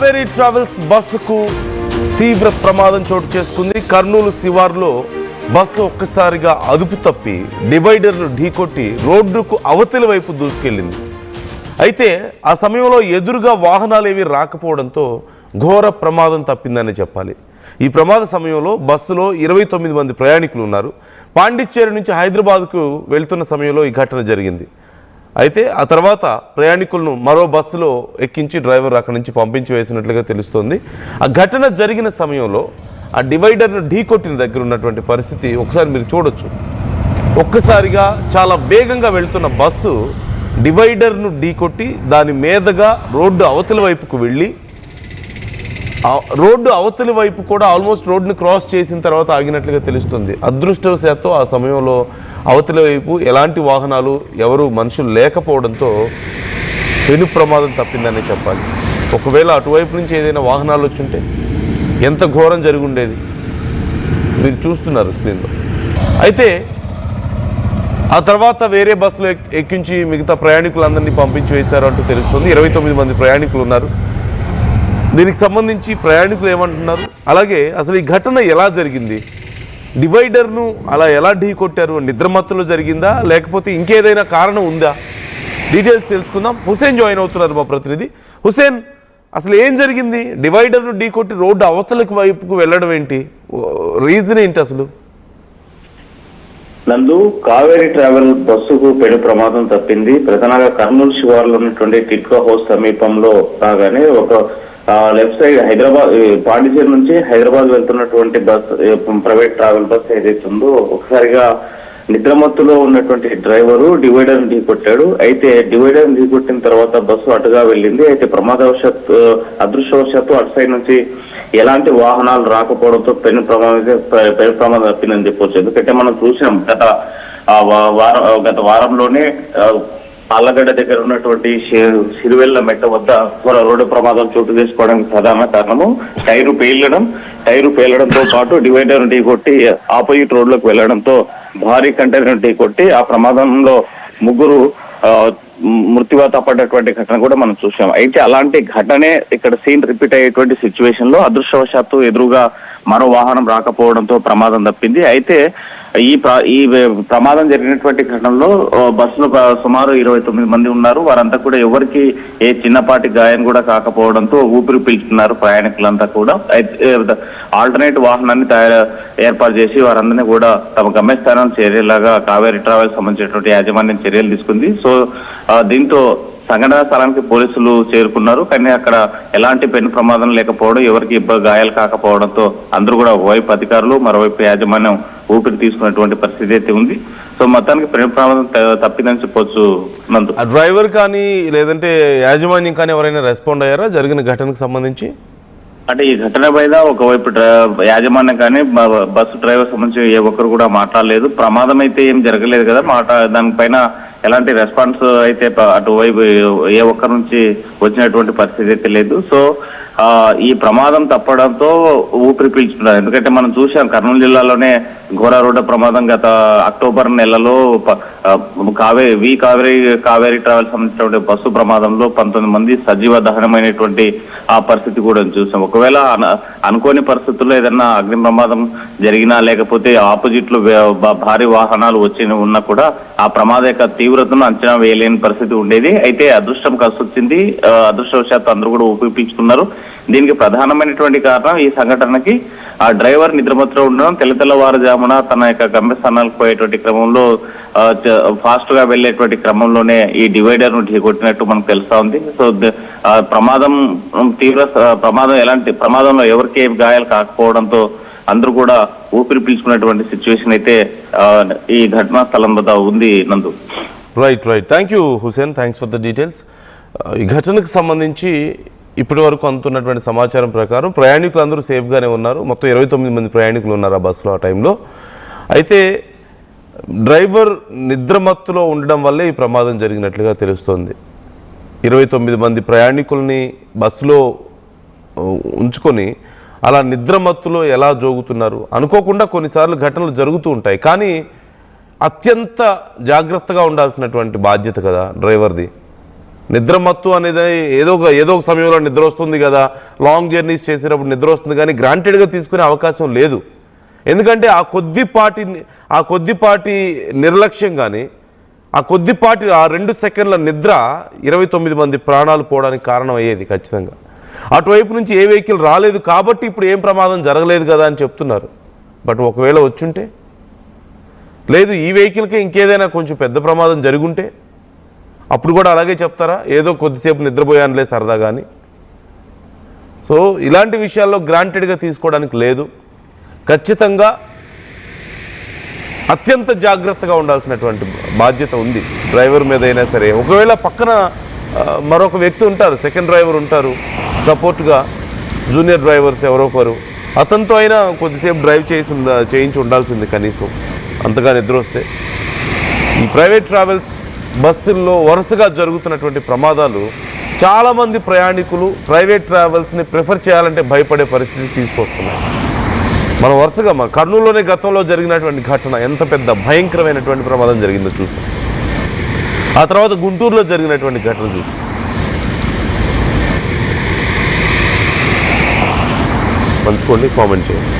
Kaveri travels బస్సుకు తీవ్ర ప్రమాదం చోటు చేసుకుంది. కర్నూలు శివార్లో బస్సు ఒక్కసారిగా అదుపు తప్పి డివైడర్ను ఢీకొట్టి రోడ్డుకు అవతలి వైపు దూసుకెళ్లింది. అయితే ఆ సమయంలో ఎదురుగా వాహనాలు ఏవి రాకపోవడంతో ఘోర ప్రమాదం తప్పిందని చెప్పాలి. ఈ ప్రమాద సమయంలో బస్సులో 29 మంది ప్రయాణికులు ఉన్నారు. పాండిచ్చేరి నుంచి హైదరాబాద్కు వెళ్తున్న సమయంలో ఈ ఘటన జరిగింది. అయితే ఆ తర్వాత ప్రయాణికులను మరో బస్సులో ఎక్కించి డ్రైవర్ అక్కడి నుంచి పంపించి వేసినట్లుగా తెలుస్తోంది. ఆ ఘటన జరిగిన సమయంలో ఆ డివైడర్ను ఢీకొట్టిన దగ్గర ఉన్నటువంటి పరిస్థితి ఒకసారి మీరు చూడొచ్చు. ఒక్కసారిగా చాలా వేగంగా వెళ్తున్న బస్సు డివైడర్ను ఢీకొట్టి దాని మీదగా రోడ్డు అవతలి వైపుకు వెళ్ళి రోడ్డు అవతలి వైపు కూడా ఆల్మోస్ట్ రోడ్డుని క్రాస్ చేసిన తర్వాత ఆగినట్లుగా తెలుస్తుంది. అదృష్టవశాత్తు ఆ సమయంలో అవతలి వైపు ఎలాంటి వాహనాలు ఎవరు మనుషులు లేకపోవడంతో పెను ప్రమాదం తప్పిందనే చెప్పాలి. ఒకవేళ అటువైపు నుంచి ఏదైనా వాహనాలు వచ్చుంటే ఎంత ఘోరం జరిగి ఉండేది మీరు చూస్తున్నారు స్క్రీన్లో. అయితే ఆ తర్వాత వేరే బస్సులో ఎక్కించి మిగతా ప్రయాణికులందరినీ పంపించి వేశారు అంటూ తెలుస్తుంది. 29 మంది ప్రయాణికులు ఉన్నారు. దీనికి సంబంధించి ప్రయాణికులు ఏమంటున్నారు, అలాగే అసలు ఈ ఘటన ఎలా జరిగింది, డివైడర్ను అలా ఎలా ఢీ కొట్టారు, నిద్రమత్తులో జరిగిందా లేకపోతే ఇంకేదైనా కారణం ఉందా, డీటెయిల్స్ తెలుసుకుందాం. హుసేన్ జాయిన్ అవుతున్నారు మా ప్రతినిధి. హుసేన్, అసలు ఏం జరిగింది? డివైడర్ను ఢీ కొట్టి రోడ్డు అవతలకి వైపుకు వెళ్ళడం ఏంటి, రీజన్ ఏంటి అసలు? నందు, కావేరీ ట్రావెల్ బస్సుకు పెను ప్రమాదం తప్పింది. ప్రధానంగా కర్నూలు శివార్లో ఉన్నటువంటి టిట్కో హౌస్ సమీపంలో రాగానే ఒక లెఫ్ట్ సైడ్ హైదరాబాద్ పాండిచేరి నుంచి హైదరాబాద్ వెళ్తున్నటువంటి బస్, ప్రైవేట్ ట్రావెల్ బస్ ఏదైతే ఉందో ఒకసారిగా నిద్రమత్తులో ఉన్నటువంటి డ్రైవరు డివైడర్ ఢీ కొట్టాడు. అయితే డివైడర్ ఢీ కొట్టిన తర్వాత బస్సు అటుగా వెళ్ళింది. అయితే అదృష్టవశాత్తు అటు సైడ్ నుంచి ఎలాంటి వాహనాలు రాకపోవడంతో పెను ప్రమాదం తప్పిందని చెప్పొచ్చు. ఎందుకంటే మనం చూసాం గత వారంలోనే ఆళ్లగడ్డ దగ్గర ఉన్నటువంటి సిరివెల్ల మెట్ట వద్ద రోడ్డు ప్రమాదం చోటు చేసుకోవడానికి ప్రధాన కారణము టైరు పేలడంతో పాటు డివైడర్ ఢీ కొట్టి ఆపోజిట్ రోడ్లోకి వెళ్లడంతో భారీ కంటైనర్ ఢీ కొట్టి ఆ ప్రమాదంలో ముగ్గురు మృత్యువాత పడ్డటువంటి ఘటన కూడా మనం చూసాం. అయితే అలాంటి ఘటనే ఇక్కడ సీన్ రిపీట్ అయ్యేటువంటి సిచ్యువేషన్ లో అదృష్టవశాత్తు ఎదురుగా మరో వాహనం రాకపోవడంతో ప్రమాదం తప్పింది. అయితే ఈ ప్రమాదం జరిగినటువంటి ఘటనలో బస్సులో సుమారు 29 మంది ఉన్నారు. వారంతా కూడా ఎవరికి ఏ చిన్నపాటి గాయం కూడా కాకపోవడంతో ఊపిరి పీల్చుకున్నారు ప్రయాణికులంతా కూడా. ఆల్టర్నేట్ వాహనాన్ని ఏర్పాటు చేసి వారందరినీ కూడా తమ గమ్యస్థానం చేరేలాగా కావేరీ ట్రావెల్స్ సంబంధించినటువంటి యాజమాన్యం చర్యలు తీసుకుంది. సో దీంతో సంఘటన స్థలానికి పోలీసులు చేరుకున్నారు. కానీ అక్కడ ఎలాంటి పెను ప్రమాదం లేకపోవడం, ఎవరికి గాయాలు కాకపోవడంతో అందరూ కూడా ఒకవైపు అధికారులు మరోవైపు యాజమాన్యం ఊపిరి తీసుకున్నటువంటి పరిస్థితి అయితే ఉంది. సో మొత్తానికి పెను ప్రమాదం తప్పిందని చెప్పొచ్చు. నందు, డ్రైవర్ కానీ లేదంటే యాజమాన్యం కానీ ఎవరైనా రెస్పాండ్ అయ్యారా జరిగిన ఘటనకు సంబంధించి? అంటే ఈ ఘటన పైన ఒకవైపు యాజమాన్యం కానీ బస్సు డ్రైవర్ సంబంధించి ఏ ఒక్కరు కూడా మాట్లాడలేదు. ప్రమాదం అయితే ఏం జరగలేదు కదా, దానిపైన ఎలాంటి రెస్పాన్స్ అయితే అటువైపు ఏ ఒక్కరి నుంచి వచ్చినటువంటి పరిస్థితి అయితే లేదు. సో ఈ ప్రమాదం తప్పడంతో ఊపిరి పీల్చుకున్నారు. ఎందుకంటే మనం చూసాం కర్నూలు జిల్లాలోనే ఘోర రోడ్డు ప్రమాదం గత అక్టోబర్ నెలలో కావేరీ ట్రావెల్ సంబంధించినటువంటి బస్సు ప్రమాదంలో 19 మంది సజీవ దహనమైనటువంటి ఆ పరిస్థితి కూడా చూసాం. ఒకవేళ అనుకోని పరిస్థితుల్లో ఏదన్నా అగ్ని ప్రమాదం జరిగినా లేకపోతే ఆపోజిట్ లో భారీ వాహనాలు వచ్చి ఉన్నా కూడా ఆ ప్రమాద యొక్క తీవ్రతను అంచనా వేయలేని పరిస్థితి ఉండేది. అయితే అదృష్టం కలిసి వచ్చింది. అదృష్టవశాత్తు అందరూ కూడా ఊపిరి పీల్చుకున్నారు. దీనికి ప్రధానమైనటువంటి కారణం ఈ సంఘటనకి ఆ డ్రైవర్ నిద్రమత్తులో ఉండడం, తెల్లవారుజామున తన యొక్క గమ్యస్థానాలకు పోయేటువంటి క్రమంలో ఫాస్ట్ గా వెళ్లేటువంటి క్రమంలోనే ఈ డివైడర్ ను ఢీకొట్టినట్టు మనకు తెలుస్తా ఉంది. సో ఎలాంటి ప్రమాదంలో ఎవరికి ఏం గాయాలు కాకపోవడంతో అందరూ కూడా ఊపిరి పీల్చుకున్నటువంటి సిచ్యువేషన్ అయితే ఈ ఘటనా స్థలం వద్ద ఉంది. నందు, right. Thank you Hussain, thanks for the details. ఈ ఘటనకు సంబంధించి ఇప్పటి వరకు అందుతున్నటువంటి సమాచారం ప్రకారం ప్రయాణికులు అందరూ సేఫ్గానే ఉన్నారు. మొత్తం 29 మంది ప్రయాణికులు ఉన్నారు ఆ బస్సులో ఆ టైంలో. అయితే డ్రైవర్ నిద్రమత్తులో ఉండడం వల్లే ఈ ప్రమాదం జరిగినట్లుగా తెలుస్తోంది. 29 మంది ప్రయాణికుల్ని బస్సులో ఉంచుకొని అలా నిద్రమత్తులో ఎలా జోగుతున్నారు? అనుకోకుండా కొన్నిసార్లు ఘటనలు జరుగుతూ ఉంటాయి, కానీ అత్యంత జాగ్రత్తగా ఉండాల్సినటువంటి బాధ్యత కదా డ్రైవర్ది. నిద్ర మత్తు అనేది ఏదో ఒక సమయంలో నిద్ర వస్తుంది కదా, లాంగ్ జర్నీస్ చేసేటప్పుడు నిద్ర వస్తుంది, కానీ గ్రాంటెడ్గా తీసుకునే అవకాశం లేదు. ఎందుకంటే ఆ కొద్దిపాటి నిర్లక్ష్యం కానీ ఆ 2 సెకండ్ల నిద్ర 29 మంది ప్రాణాలు పోవడానికి కారణం అయ్యేది ఖచ్చితంగా. అటువైపు నుంచి ఏ వెహికల్ రాలేదు కాబట్టి ఇప్పుడు ఏం ప్రమాదం జరగలేదు కదా అని చెప్తున్నారు. బట్ ఒకవేళ వచ్చుంటే, లేదు ఈ వెహికల్కే ఇంకేదైనా కొంచెం పెద్ద ప్రమాదం జరుగుంటే అప్పుడు కూడా అలాగే చెప్తారా, ఏదో కొద్దిసేపు నిద్రపోయానులే సరదా కానీ. సో ఇలాంటి విషయాల్లో గ్రాంటెడ్గా తీసుకోవడానికి లేదు. ఖచ్చితంగా అత్యంత జాగ్రత్తగా ఉండాల్సినటువంటి బాధ్యత ఉంది డ్రైవర్ మీద అయినా సరే. ఒకవేళ పక్కన మరొక వ్యక్తి ఉంటారు, సెకండ్ డ్రైవర్ ఉంటారు సపోర్ట్గా, జూనియర్ డ్రైవర్స్ ఎవరో ఒకరు, అతనితో అయినా కొద్దిసేపు డ్రైవ్ చేయించి ఉండాల్సింది కనీసం, అంతగా నిద్ర వస్తే. ఈ ప్రైవేట్ ట్రావెల్స్ బస్సుల్లో వరుసగా జరుగుతున్నటువంటి ప్రమాదాలు చాలామంది ప్రయాణికులు ప్రైవేట్ ట్రావెల్స్ని ప్రిఫర్ చేయాలంటే భయపడే పరిస్థితి తీసుకొస్తున్నాయి. మనం వరుసగా కర్నూలులోనే గతంలో జరిగినటువంటి ఘటన, ఎంత పెద్ద భయంకరమైనటువంటి ప్రమాదం జరిగిందో చూసాం. ఆ తర్వాత గుంటూరులో జరిగినటువంటి ఘటన చూసాం. పంచుకోండి, కామెంట్ చేయండి.